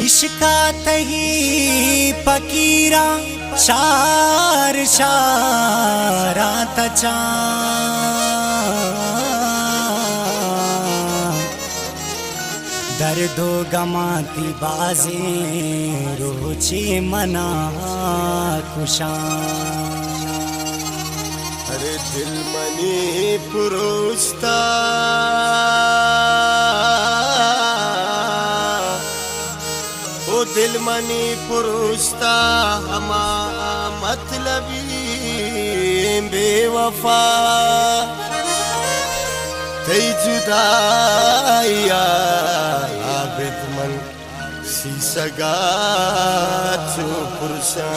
इश्का तही फकीरा शार शारा तचा दर्दो गमाती बाजे रोचे मना खुशा। अरे दिल मनी पुरुस्ता ओ दिल मनी पुरुस्ता हमा मतलबी बेवफा तई जुदाइया आबिद मन सी सगा चो पुरुषा।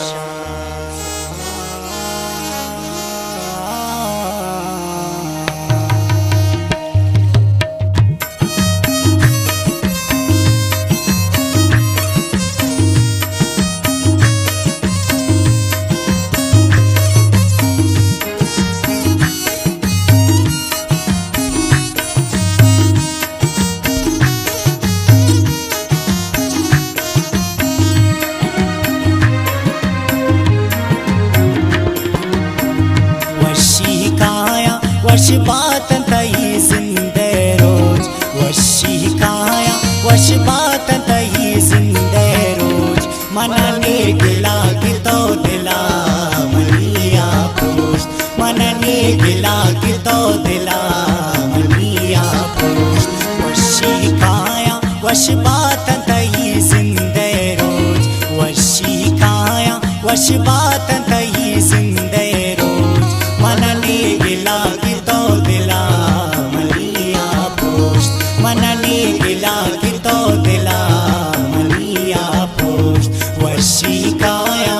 वश बात तई जिंदे रोज वशी काया वश बात तई जिंदे रोज मनने गिला की तो दिला मनिया पोष मनने गिला की तो दिला मनिया पोष वशी काया वश बात तई जिंदे रोज वशी काया वश बात तई जिंदे रोज मनने गिला मनने गिला की तो दिला मनिया पोष वशी काया।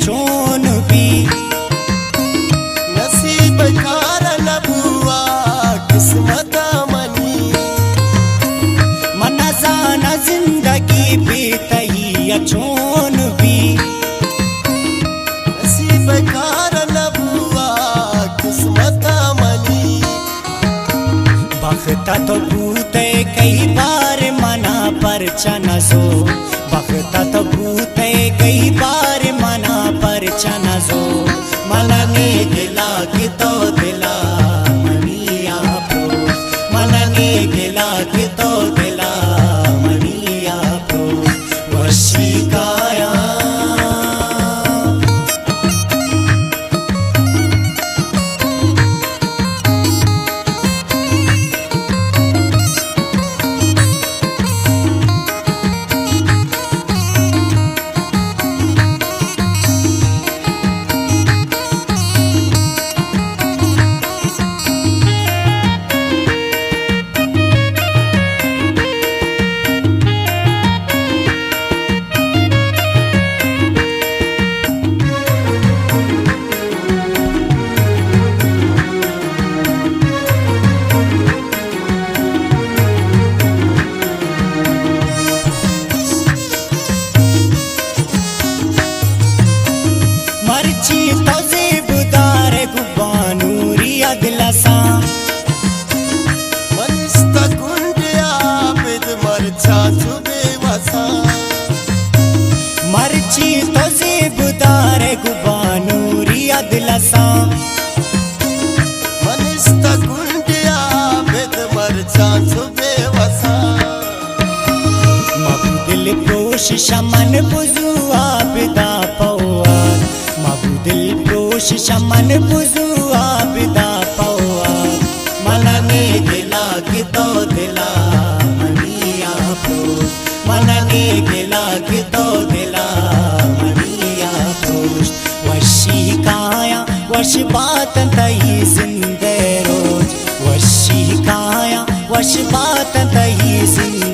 चोन भी नसीब कार लबुआ किस्मत मनी मनजाना जिंदगी भी तही चोन भी नसीब कार लबुआ किस्मत मनी बख्ता तो भूते कई बार मना पर चनसो बख्ता तो भूते कई बार मनने गेला की तो दिला मनिया पोष मनने गेला की तो दिला मनिया पोष वशी काया मर्ची तोजे बुदार गुबानूरिया दिलासा मनिस्त गुंडिया बिद मरचा चुबे वसा मर्ची तोजे बुदार गुबानूरिया दिलासा मनिस्त गुंडिया बिद मरचा चुबे वसा मबू दिल पोश शमन बुजुआ बिदा पौआर मबू दिल पोश शमन बुजुआ बिदा पौआर मनने गिला की तो दिला मनिया पोष मनने गिला की तो दिला मनिया पोष वशी काया वश बात तई जिंदे रोज वशी काया वश बात तई जिंदे